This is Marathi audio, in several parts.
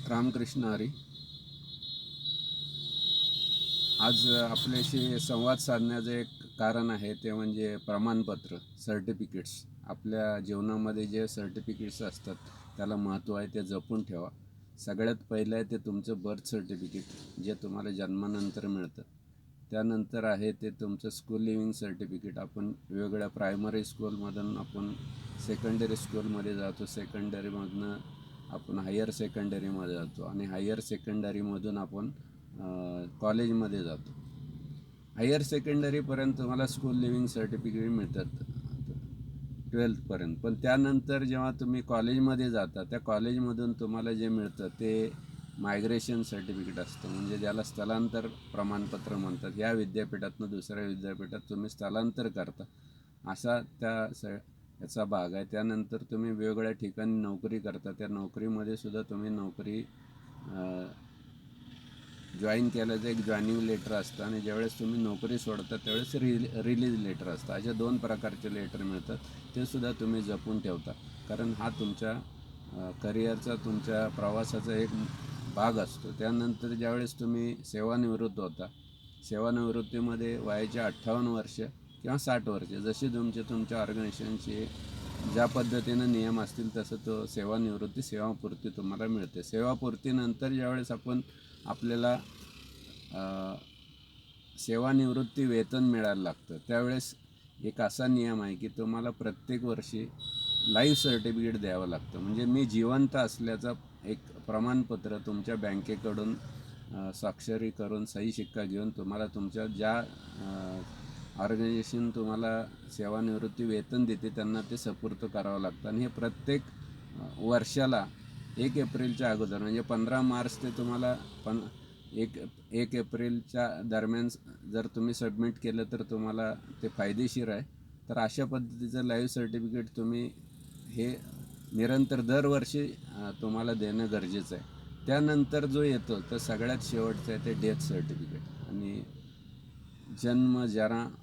रामकृष्ण हरी. आज आपल्याशी संवाद साधण्याचं एक कारण आहे ते म्हणजे प्रमाणपत्र, सर्टिफिकेट्स. आपल्या जीवनामध्ये जे सर्टिफिकेट्स असतात त्याला महत्त्व आहे, ते जपून ठेवा. सगळ्यात पहिलं आहे ते तुमचं बर्थ सर्टिफिकेट, जे तुम्हाला जन्मानंतर मिळतं. त्यानंतर आहे ते तुमचं स्कूल लिव्हिंग सर्टिफिकेट. आपण वेगवेगळ्या प्रायमरी स्कूलमधून आपण सेकंडरी स्कूलमध्ये जातो, सेकंडरीमधनं आपण हायर सेकंडरीमध्ये जातो आणि हायर सेकंडरीमधून आपण कॉलेजमध्ये जातो. हायर सेकंडरीपर्यंत तुम्हाला स्कूल लिव्हिंग सर्टिफिकेट मिळतात 12थपर्यंत. पण त्यानंतर जेव्हा तुम्ही कॉलेजमध्ये जाता, त्या कॉलेजमधून तुम्हाला जे मिळतं ते मायग्रेशन सर्टिफिकेट असतं, म्हणजे ज्याला स्थलांतर प्रमाणपत्र म्हणतात. या विद्यापीठातून दुसऱ्या विद्यापीठात तुम्ही स्थलांतर करता, असा याचा भाग आहे. त्यानंतर तुम्ही वेगवेगळ्या ठिकाणी नोकरी करता. त्या नोकरीमध्ये सुद्धा तुम्ही नोकरी जॉईन केल्याचं एक जॉईनिंग लेटर असतं आणि ज्यावेळेस तुम्ही नोकरी सोडता त्यावेळेस रिलीज लेटर असतं. अशा 2 प्रकारचे लेटर मिळतात. ते सुद्धा तुम्ही जपून ठेवता, कारण हा तुमच्या करिअरचा, तुमच्या प्रवासाचा एक भाग असतो. त्यानंतर ज्यावेळेस तुम्ही सेवानिवृत्त होता, सेवानिवृत्तीमध्ये वयाच्या 58 वर्ष किंवा 60 वर्ष, जसे तुमच्या ऑर्गनायझेशनचे ज्या पद्धतीनं नियम असतील तसं तो सेवापूर्ती तुम्हाला मिळते. सेवापूर्तीनंतर ज्यावेळेस आपल्याला सेवानिवृत्ती वेतन मिळायला लागतं, त्यावेळेस एक असा नियम आहे की तुम्हाला प्रत्येक वर्षी लाईफ सर्टिफिकेट द्यावं लागतं. म्हणजे मी जिवंत असल्याचा एक प्रमाणपत्र तुमच्या बँकेकडून स्वाक्षरी करून, सही शिक्का घेऊन तुम्हाला तुमच्या ज्या ऑर्गनायझेशन तुम्हाला सेवानिवृत्ती वेतन देते त्यांना ते सुपूर्द करावं लागतं. आणि हे प्रत्येक वर्षाला 1 एप्रिलच्या अगोदर, म्हणजे 15 मार्च ते तुम्हाला 1 एप्रिलच्या दरम्यान जर तुम्ही सबमिट केलं तर तुम्हाला ते फायदेशीर आहे. तर अशा पद्धतीचं लाईव्ह सर्टिफिकेट तुम्ही हे निरंतर दरवर्षी तुम्हाला देणं गरजेचं आहे. त्यानंतर जो येतो तर सगळ्यात शेवटचं आहे ते डेथ सर्टिफिकेट. आणि जन्मजारामध्ये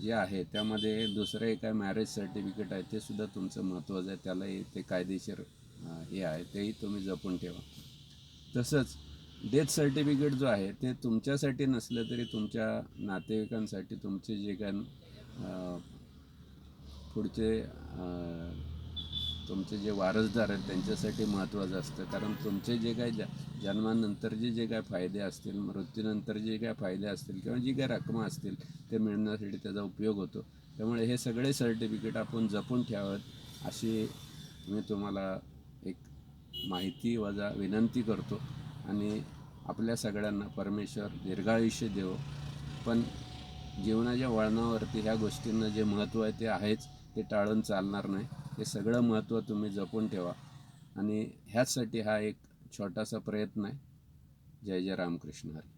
जे आहे त्यामध्ये दुसरं एक आहे मॅरेज सर्टिफिकेट आहे, ते सुद्धा तुमचं महत्त्वाचं आहे. त्यालाही ते कायदेशीर हे आहे, तेही तुम्ही जपून ठेवा. तसंच डेथ सर्टिफिकेट जो आहे ते तुमच्यासाठी नसलं तरी तुमच्या नातेवाईकांसाठी, तुमचे जे काय पुढचे तुमचे जे वारसदार आहेत त्यांच्यासाठी महत्त्वाचं असतं. कारण तुमचे जे काय जन्मानंतरचे जे काय फायदे असतील, मृत्यूनंतर जे काय फायदे असतील किंवा जी काय रकमा असतील ते मिळण्यासाठी त्याचा उपयोग होतो. त्यामुळे हे सगळे सर्टिफिकेट आपण जपून ठेवावेत, अशी मी तुम्हाला एक माहिती वजा विनंती करतो. आणि आपल्या सगळ्यांना परमेश्वर दीर्घायुष्य देवो. पण जीवनाच्या वळणावरती ह्या गोष्टींना जे महत्त्व आहे ते आहेच, ते टाळून चालणार नाही. हे सगळं महत्त्व तुम्ही जपून ठेवा. आणि ह्याचसाठी हा एक छोटासा प्रयत्न आहे. जय जय रामकृष्ण हरी.